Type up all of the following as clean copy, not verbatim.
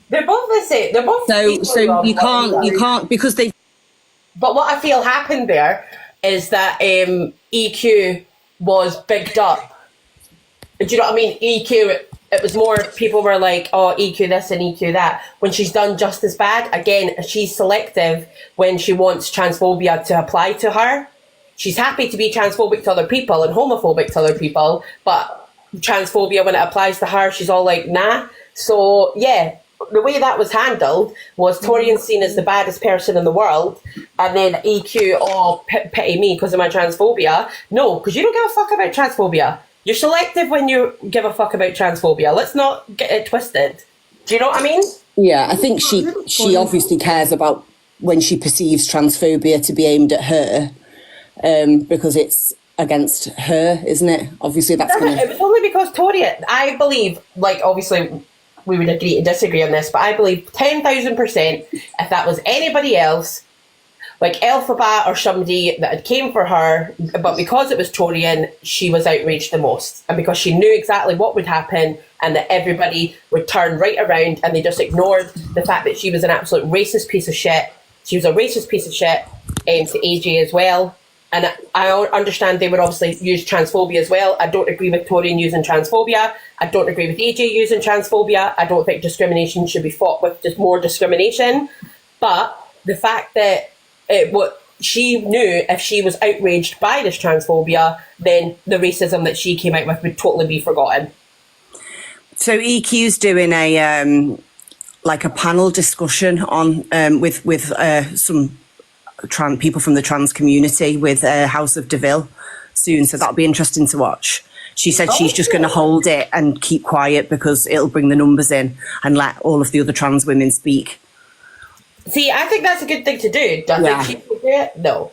They're both the same. They're both. So you can't because they. But what I feel happened there is that EQ was bigged up. Do you know what I mean? EQ. It was more people were like, oh, EQ this and EQ that. When she's done just as bad, again, she's selective when she wants transphobia to apply to her. She's happy to be transphobic to other people and homophobic to other people, but transphobia, when it applies to her, she's all like, nah. So, yeah, the way that was handled was Torian's seen as the baddest person in the world, and then EQ, oh, pity me because of my transphobia. No, because you don't give a fuck about transphobia. You're selective when you give a fuck about transphobia. Let's not get it twisted. Do you know what I mean? Yeah, I think she obviously cares about when she perceives transphobia to be aimed at her, because it's against her, isn't it? Obviously, that's going to... It was only because Torian, I believe, like, obviously, we would agree to disagree on this, but I believe 10,000% if that was anybody else, like Elphaba or somebody that had came for her, but because it was Torian, she was outraged the most. And because she knew exactly what would happen and that everybody would turn right around and they just ignored the fact that she was an absolute racist piece of shit. She was a racist piece of shit to AJ as well. And I understand they would obviously use transphobia as well. I don't agree with Torian using transphobia. I don't agree with AJ using transphobia. I don't think discrimination should be fought with just more discrimination. But the fact that what she knew, if she was outraged by this transphobia, then the racism that she came out with would totally be forgotten. So EQ's doing a like a panel discussion on with some people from the trans community with House of DeVille soon, so that'll be interesting to watch. She said she's just going to hold it and keep quiet because it'll bring the numbers in and let all of the other trans women speak. See, I think that's a good thing to do. Do I think she would do it? No.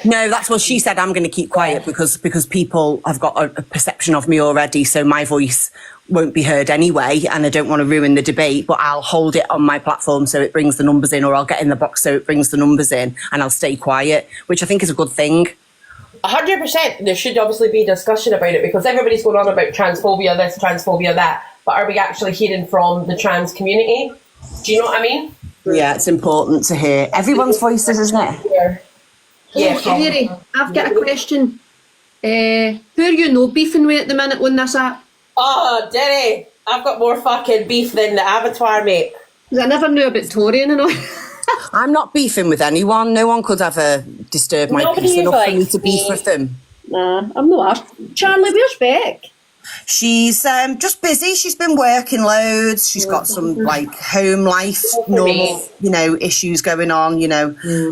No, that's what she said. I'm going to keep quiet because people have got a perception of me already, so my voice won't be heard anyway, and I don't want to ruin the debate, but I'll hold it on my platform so it brings the numbers in, or I'll get in the box so it brings the numbers in, and I'll stay quiet, which I think is a good thing. 100%. There should obviously be discussion about it because everybody's going on about transphobia this, transphobia that, but are we actually hearing from the trans community? Do you know what I mean? Yeah, it's important to hear everyone's voices, isn't it? Yeah. Mary, I've got a question. Who are you no beefing with at the minute on this app? Oh, Derry, I've got more fucking beef than the abattoir, mate. I never knew about Torian and all. I'm not beefing with anyone. No one could ever disturb my peace enough for me to beef with them. Nah, I'm not. Charlie, where's Beck? She's just busy. She's been working loads. She's got some like home life, normal, issues going on,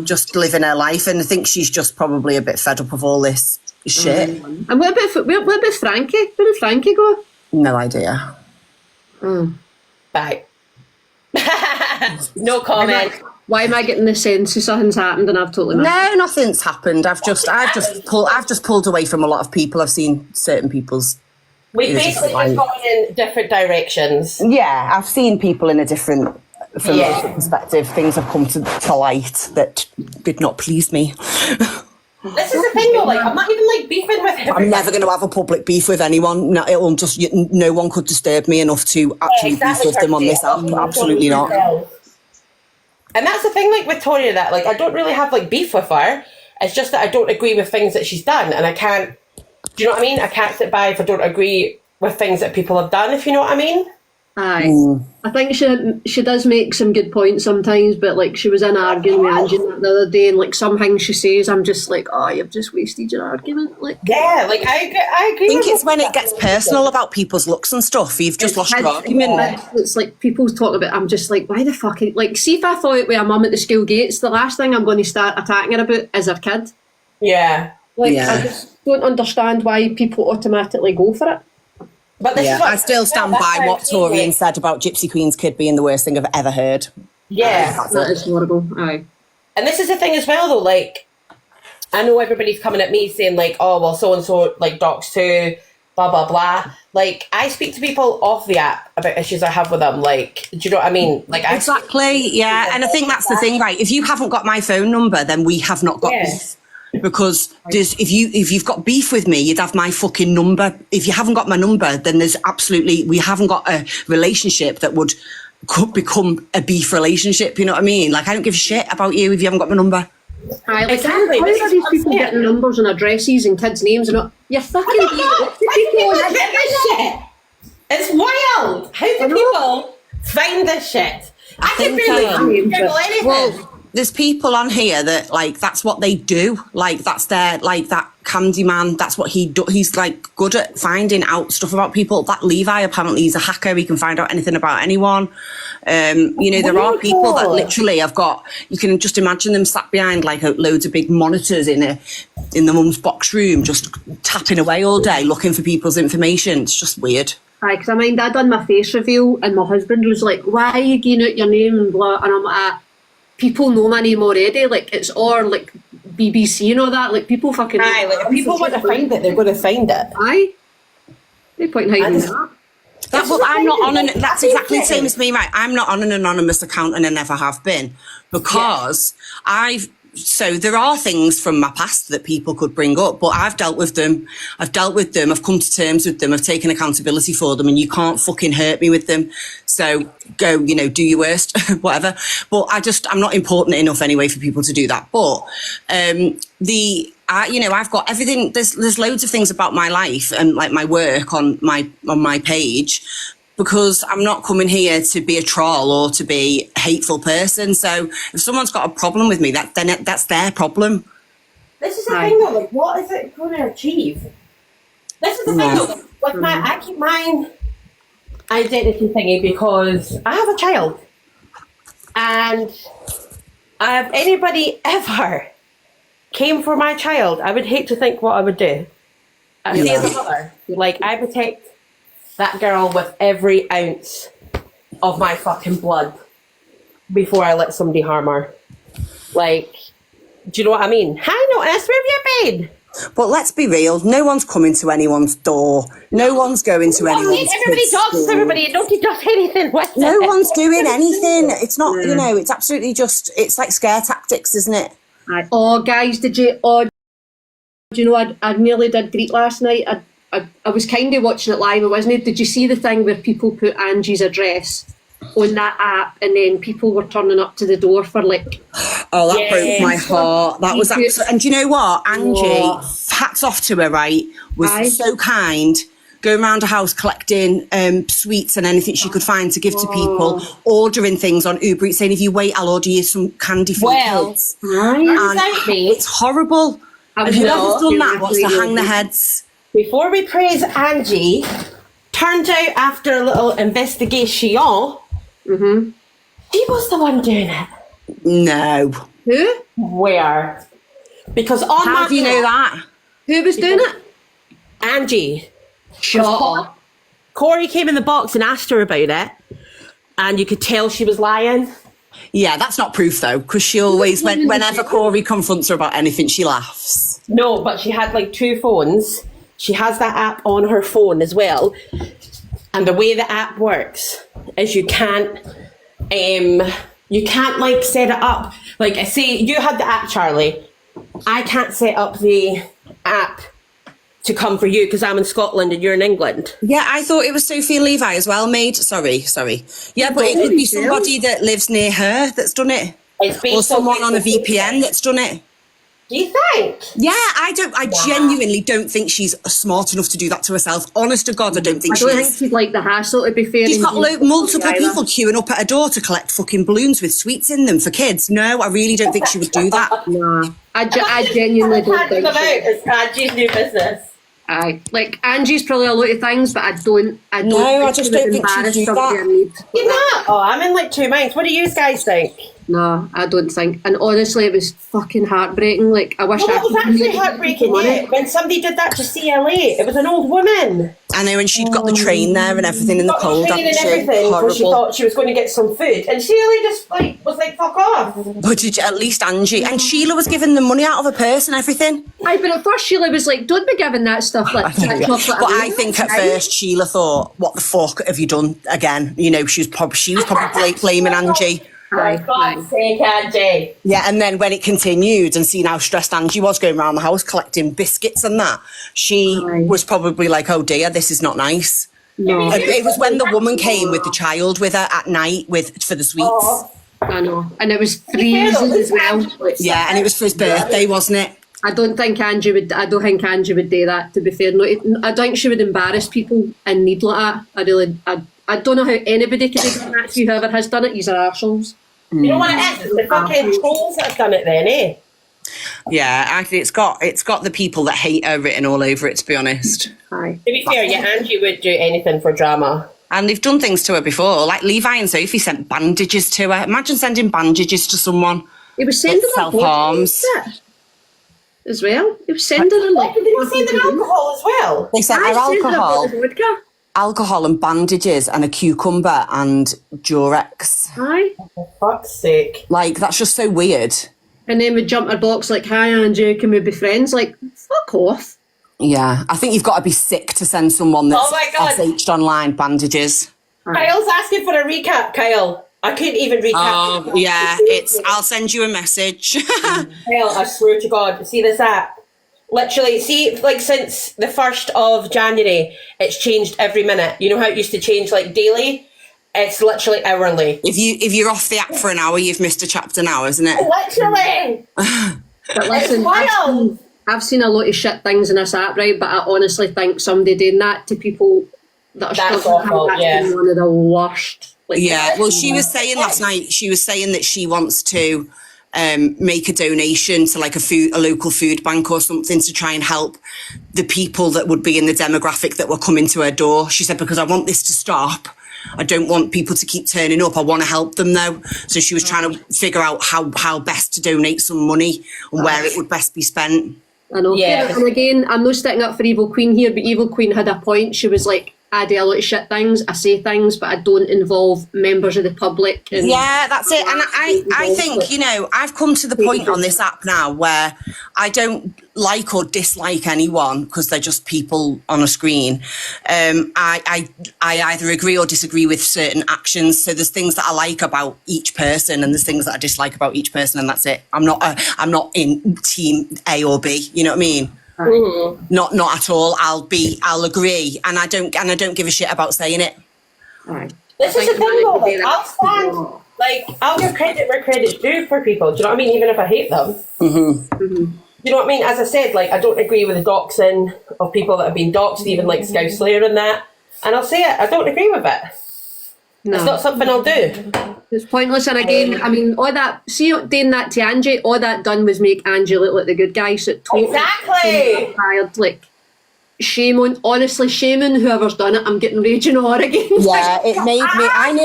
just living her life. And I think she's just probably a bit fed up of all this shit. And what about Frankie? Where did Frankie go? No idea. Bye. No comment. Why am I getting the sense that something's happened and I've totally missed? No, nothing's happened. I've just pulled away from a lot of people. I've seen certain people's. We basically just gone in different directions. Yeah, I've seen people in a different perspective. Things have come to light that did not please me. This is the thing though, like, I'm not even like beefing with him. I'm never going to have a public beef with anyone. No, no one could disturb me enough to actually beef with them on this app. Absolutely not. And that's the thing, like, with Toria, that, like, I don't really have, like, beef with her. It's just that I don't agree with things that she's done, and I can't, do you know what I mean? I can't sit by if I don't agree with things that people have done, if you know what I mean. Aye. I think she does make some good points sometimes, but like she was in arguing with Angie the other day, and like some things she says, I'm just like, oh, you've just wasted your argument. Like, yeah, like I agree. I think it's when it gets personal about people's looks and stuff. You've just lost your argument. It's like people talk about. I'm just like, why the fuck? Like, see if I thought with a mum at the school gates, the last thing I'm going to start attacking her about is her kid. Yeah. Like, I just don't understand why people automatically go for it. But this is I still stand by what Torian said about Gypsy Queen's kid being the worst thing I've ever heard. Yeah. That is horrible. Aye. And this is the thing as well, though, like, I know everybody's coming at me saying, like, oh, well, so-and-so, like, docs too, blah, blah, blah. Like, I speak to people off the app about issues I have with them. Like, do you know what I mean? Like, exactly, yeah. And I think that's the thing, right? If you haven't got my phone number, then we have not got this. Because if you've got beef with me, you'd have my fucking number. If you haven't got my number, then we haven't got a relationship that would could become a beef relationship, you know what I mean? Like, I don't give a shit about you if you haven't got my number. Aye, like, Exactly. how This are is these what people I'm getting numbers and addresses and kids' names and all? You're fucking How do people get this shit? It's wild. How do people find this shit? I can think, barely Google anything. Well, there's people on here that, like, that's what they do. Like, that's their, like, that Candyman, that's what he do. He's, like, good at finding out stuff about people. That Levi, apparently, he's a hacker. He can find out anything about anyone. You know, there are people that literally have got, you can just imagine them sat behind, like, loads of big monitors in the mum's box room, just tapping away all day, looking for people's information. It's just weird. Aye, because I mind I done my face reveal and my husband was like, why are you giving out your name and blah, and I'm like, people know my name already, like it's or like BBC and all that, like people fucking Aye, like if people want to find it, they're going to find it. Aye. No point in hiding that. Well, I'm not on an. That's exactly the same as me, right? I'm not on an anonymous account, and I never have been, because So there are things from my past that people could bring up, but I've dealt with them. I've come to terms with them. I've taken accountability for them, and you can't fucking hurt me with them. So go, you know, do your worst, whatever. But I'm not important enough anyway for people to do that. But I've got everything. There's loads of things about my life and like my work on my page, because I'm not coming here to be a troll or to be a hateful person. So if someone's got a problem with me, that's their problem. This is the thing though, like what is it going to achieve? This is the thing though, like I keep my identity thingy because I have a child. And if anybody ever came for my child, I would hate to think what I would do. See, as a mother, like I protect that girl with every ounce of my fucking blood before I let somebody harm her. Like, do you know what I mean? Hi, Notice, where have you been? But let's be real, no one's coming to anyone's door. No one's going to anyone's Everybody talks to everybody, nobody does anything with it. No one's doing anything. It's not, you know, it's absolutely just, it's like scare tactics, isn't it? Oh, guys, do you know, I nearly did Greet last night. I was kind of watching it live, I wasn't. Did you see the thing where people put Angie's address on that app and then people were turning up to the door for like... Oh, that broke my heart. That was absolutely... And do you know what? Angie, hats off to her, right, was so kind, going around her house collecting sweets and anything she could find to give to people, ordering things on Uber Eats, saying, if you wait, I'll order you some candy for your kids. It's horrible. And whoever's done that wants to hang their heads. Before we praise Angie, turned out after a little investigation, she was the one doing it. No. Who? Where? Because on How do you know that? Who was doing it? Angie. Shut up. Corey came in the box and asked her about it, and you could tell she was lying. Yeah, that's not proof though, because she always, whenever Corey confronts her about anything, she laughs. No, but she had like two phones. She has that app on her phone as well. And the way the app works is you can't like set it up. Like I say, you had the app, Charlie. I can't set up the app to come for you because I'm in Scotland and you're in England. Yeah, I thought it was Sophie and Levi as well, mate. Sorry. Yeah, but it could be somebody that lives near her that's done it. Or someone on a VPN that's done it. Do you think? Yeah, I genuinely don't think she's smart enough to do that to herself. Honest to God, I don't think she is. I don't think she'd like the hassle, to be fair. She's got multiple people queuing up at her door to collect fucking balloons with sweets in them for kids. No, I really don't think she would do that. Nah, I genuinely don't think so. It's Angie's new business. Aye, like Angie's probably a lot of things, but I just don't think she'd do that. You're not? Oh, I'm in like two minds. What do you guys think? No, I don't think. And honestly, it was fucking heartbreaking. Like, I wish it was actually heartbreaking, when somebody did that to CLA. It was an old woman. I know, and she'd got the train there and everything in the cold. And everything, because she thought she was going to get some food. And Sheila just was like, fuck off. But at least Angie. And Sheila was giving the money out of her purse and everything. Aye, but at first Sheila was like, don't be giving that stuff like that chocolate. But I think at first Sheila thought, what the fuck have you done again? You know, she was probably blaming Angie. For God's sake, Angie. Yeah, and then when it continued and seeing how stressed Angie was going around the house collecting biscuits and that, she was probably like, oh dear, this is not nice. No. It was when the woman came with the child with her at night for the sweets. Oh. I know. And it was freezing as well. Yeah, and it was for his birthday, wasn't it? I don't think Angie would do that, to be fair. No, I don't think she would embarrass people in need like that. I don't know how anybody could have done that to you. Whoever has done it, these are arseholes. You know what it is? It's the fucking trolls that have done it then, eh? Yeah, actually, it's got the people that hate her written all over it, to be honest. Aye. To be fair, yeah, Angie would do anything for drama. And they've done things to her before. Like Levi and Sophie sent bandages to her. Imagine sending bandages to someone. He was sending her self-harms as well. He was sending her like... Did they not send them alcohol as well? They sent her alcohol and bandages and a cucumber and Durex. Aye. For fuck's sake. Like, that's just so weird. And then would jump her box like, hi Angie, can we be friends? Like, fuck off. Yeah, I think you've got to be sick to send someone that's SH'd online bandages. Kyle's asking for a recap, Kyle. I couldn't even recap. Oh, yeah, I'll send you a message. Kyle, I swear to God, see this app? Literally, see, like since the 1st of January, it's changed every minute. You know how it used to change like daily? It's literally hourly. If you're off the app for an hour, you've missed a chapter now, isn't it? Literally! But listen, it's wild! I've seen a lot of shit things in this app, right? But I honestly think somebody doing that to people that are That's struggling, awful, that's yeah. been one of the worst. Like, Yeah, well, she was saying last night, she was saying that she wants to make a donation to like a local food bank or something to try and help the people that would be in the demographic that were coming to her door. She said, because I want this to stop. I don't want people to keep turning up. I want to help them though. So she was trying to figure out how best to donate some money and where it would best be spent. I know. Yeah. And again, I'm not sticking up for Evil Queen here, but Evil Queen had a point. She was like, I do a lot of shit things, I say things, but I don't involve members of the public. And yeah, that's it. And I think, you know, I've come to the point on this app now where I don't like or dislike anyone because they're just people on a screen. I either agree or disagree with certain actions. So there's things that I like about each person and there's things that I dislike about each person, and that's it. I'm not in team A or B. You know what I mean? Mm-hmm. Not at all. I'll agree, and I don't give a shit about saying it. Right. This is the thing though, like, I'll stand, like, I'll give credit where credit's due for people, do you know what I mean, even if I hate them. Mm-hmm. Mm-hmm. You know what I mean? As I said, like, I don't agree with the doxing of people that have been doxed, even like Scouse Slayer and that, and I'll say it, I don't agree with it. No. It's not something I'll do. It's pointless. And again, I mean, all that, see, doing that to Angie, all that done was make Angie look like the good guy. So it totally Exactly. fired. Like, shame on whoever's done it. I'm getting raging on again. Yeah, it made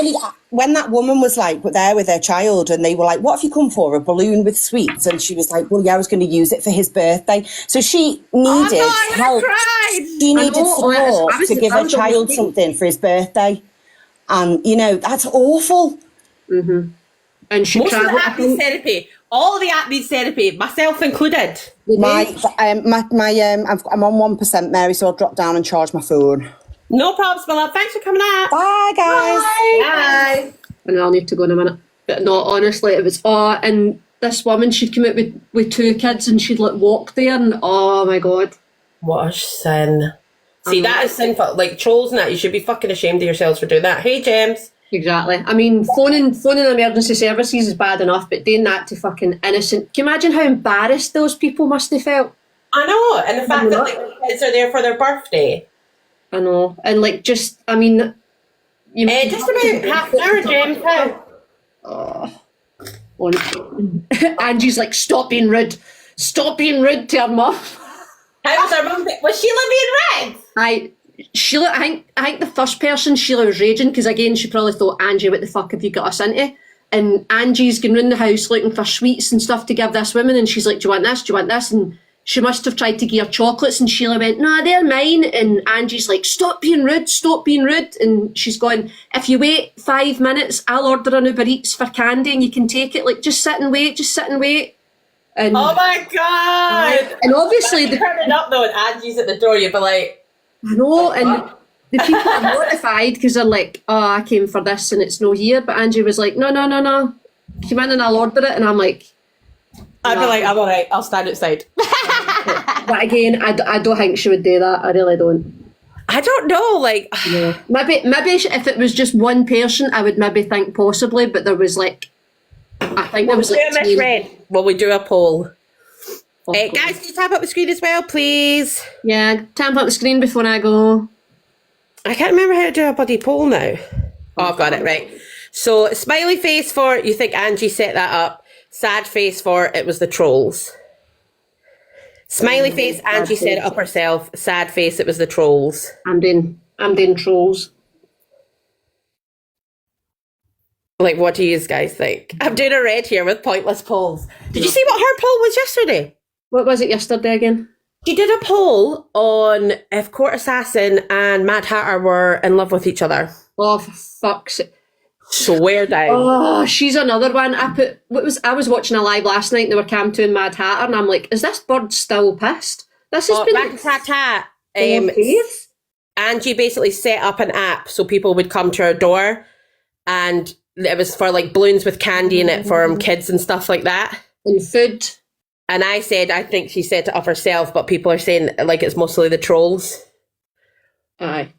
me. When that woman was like there with her child, and they were like, "What have you come for? A balloon with sweets?" And she was like, "Well, yeah, I was going to use it for his birthday." So she needed help. She needed support to give her child something for his birthday. And, you know, that's awful. Mm-hmm. And she most of the app needs therapy. All of the app needs therapy, myself included. I'm on 1%, Mary, so I'll drop down and charge my phone. No problems, my love. Thanks for coming out. Bye, guys. Bye. And I'll need to go in a minute. But no, honestly, it was, and this woman, she'd come out with 2 kids and she'd like walk there and, oh my God. What a sin. See, that is sinful. Like, trolls and that, you should be fucking ashamed of yourselves for doing that. Hey, James. Exactly. I mean, phoning emergency services is bad enough, but doing that to fucking innocent... Can you imagine how embarrassed those people must have felt? I know. And the fact that, like, the kids are there for their birthday. I know. And, like, just, I mean... Just about half an hour, James. Oh. Angie's like, stop being rude. Stop being rude to her mum. How was her mum? Was Sheila being red? Sheila, I think the first person, Sheila was raging because again she probably thought, Angie, what the fuck have you got us into? And Angie's going round the house looking for sweets and stuff to give this woman, and she's like, do you want this? Do you want this? And she must have tried to give her chocolates, and Sheila went, no, they're mine. And Angie's like, stop being rude, stop being rude. And she's going, if you wait 5 minutes, I'll order an Uber Eats for candy and you can take it. Like, just sit and wait, just sit and wait. And, oh my God! And obviously, turning up though, and Angie's at the door, you'd be like, I know, and the people are mortified because they're like, oh, I came for this and it's no here. But Angie was like, no. Come in and I'll order it. And I'm like... I'd be like, I'm all right, I'll stand outside. But again, I don't think she would do that. I really don't. I don't know, like... Yeah. Maybe if it was just one person, I would maybe think possibly, but there was like... I think there was like... misread. Will we do a poll? Oh, guys, can you tap up the screen as well, please? Yeah, tap up the screen before I go. I can't remember how to do a bloody poll now. Oh, I've got it, right. So, smiley face for you think Angie set that up. Sad face for it was the trolls. Smiley face, Angie set it up herself. Sad face, it was the trolls. I'm doing trolls. Like, what do you guys think? I'm doing a red here with pointless polls. Did you see what her poll was yesterday? What was it yesterday again? She did a poll on if Court Assassin and Mad Hatter were in love with each other. Oh, for fuck's sake. Swear down. Oh, she's another one. I was watching a live last night and they were cam to Mad Hatter and I'm like, is this bird still pissed? This has been rat-a-tat-tat. 4 days. Angie basically set up an app so people would come to her door, and it was for like balloons with candy in it for kids and stuff like that. And food. And I said, I think she set it up herself, but people are saying like it's mostly the trolls. Aye.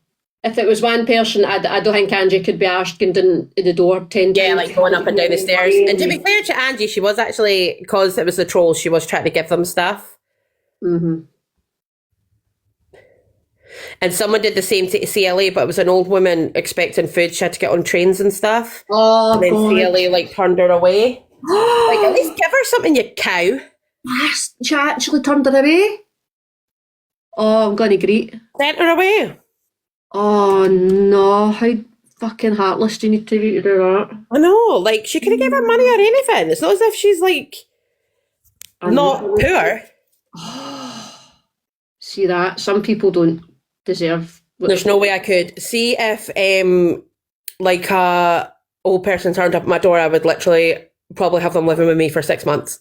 If it was one person, I don't think Angie could be asked going down the door 10 times. Yeah, like going up and down the stairs. And to be fair to Angie, she was actually, because it was the trolls, she was trying to give them stuff. Mm-hmm. And someone did the same to CLA, but it was an old woman expecting food. She had to get on trains and stuff. Oh, and then God. CLA like turned her away. Like, at least give her something, you cow. Yes, she actually turned her away. Oh, I'm going to greet. Sent her away. Oh, no. How fucking heartless do you need to be to do that? I know. Like, she could have given her money or anything. It's not as if she's, like, not poor. See that? Some people don't deserve... There's no way I could. See if, like, a old person turned up at my door, I would literally probably have them living with me for 6 months.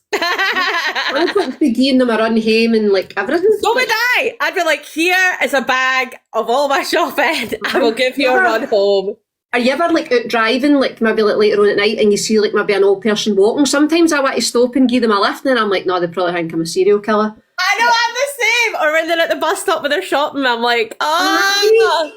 I would be giving them a run home and, like, everything. So would I. I'd be like, here is a bag of all my shopping. I will give you a run home. Are you ever, like, out driving, like, maybe like later on at night and you see, like, maybe an old person walking? Sometimes I want to stop and give them a lift and I'm like, no, they probably think I'm a serial killer. I know, I'm the same. Or when they're at the bus stop with their shopping, I'm like, oh.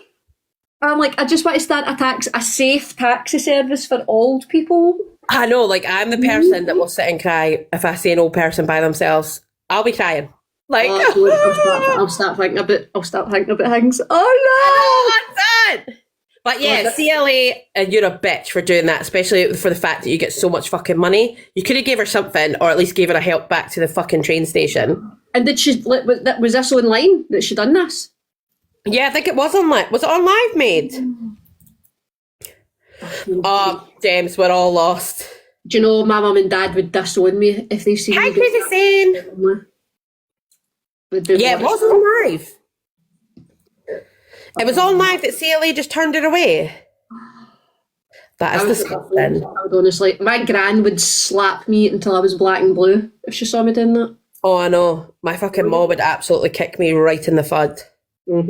I'm like, I just want to start a safe taxi service for old people. I know, like, I'm the person that will sit and cry if I see an old person by themselves. I'll be crying. Like, I'll start thinking about things. Oh no! That's it! But yeah, CLA, you're a bitch for doing that, especially for the fact that you get so much fucking money. You could have gave her something, or at least gave her a help back to the fucking train station. And did she, was this online that she done this? Yeah, I think it was on live. Was it on Live Made? Oh, James, we're all lost. Do you know my mum and dad would disown me if they see me? Hi, Crazy Sane. Yeah, it was on live. It was on live that CLA just turned it away. That is disgusting. Honestly, my gran would slap me until I was black and blue if she saw me doing that. Oh, I know. My fucking mom would absolutely kick me right in the fud. This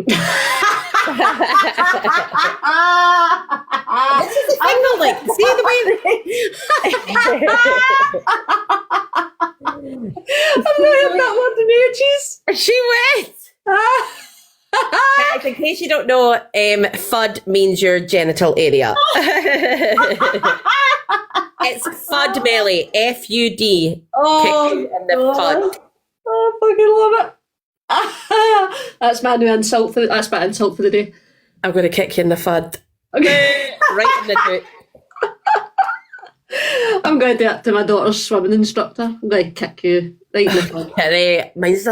is the thing though, like, see the way I've not heard that word in ages. She went. Guys, in case you don't know, FUD means your genital area. It's FUD Melly, FUD. Oh, kick in the FUD. Oh, I fucking love it. That's my new insult for the day. I'm going to kick you in the FUD. Okay. Right in the boot. I'm going to do that to my daughter's swimming instructor. I'm going to kick you right in the FUD. Mine's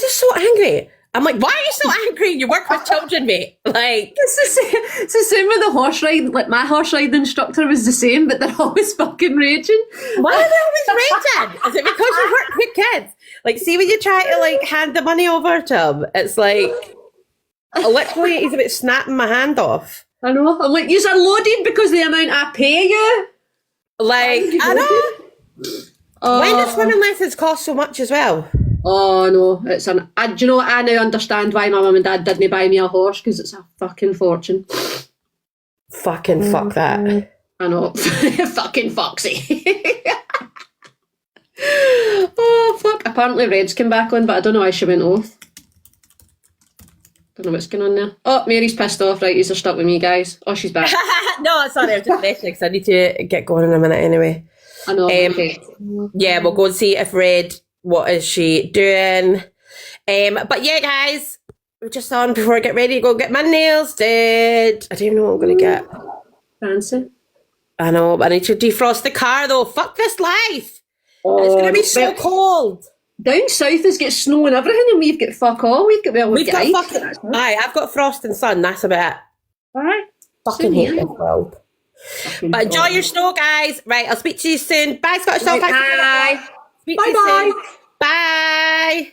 just so angry. I'm like, why are you so angry? You work with children, mate. Like, it's the same with the horse ride. Like, my horse ride instructor was the same, but they're always fucking raging. Why are they always raging? Is it because you work with kids? Like, see when you try to, like, hand the money over to him, it's like, literally, he's about snapping my hand off. I know. I'm like, you're loaded because of the amount I pay you. Like, I know. When do swimming lessons cost so much as well? Oh no, it's do you know what? I now understand why my mum and dad didn't buy me a horse, because it's a fucking fortune. Fucking fuck that. I know. Fucking foxy. Oh fuck. Apparently Red's came back on, but I don't know why she went off. Don't know what's going on there. Oh, Mary's pissed off. Right, you're stuck with me, guys. Oh, she's back. No, sorry, I'm just messaging because I need to get going in a minute anyway. I know. Okay. Yeah, we'll go and see if Red, what is she doing? But yeah, guys, we're just on before I get ready to go get my nails did. I don't even know what I'm going to get. Fancy. I know, but I need to defrost the car though. Fuck this life. Oh, It's going to be so cold. Down south has got snow and everything, and we've got fuck all. We've got We've got ice. fucking... Aye, I've got frost and sun. That's about it. Aye. Fucking hate this world. But enjoy your snow, guys. Right, I'll speak to you soon. Bye, Scottish Soul. Bye. Speak to you soon. Bye.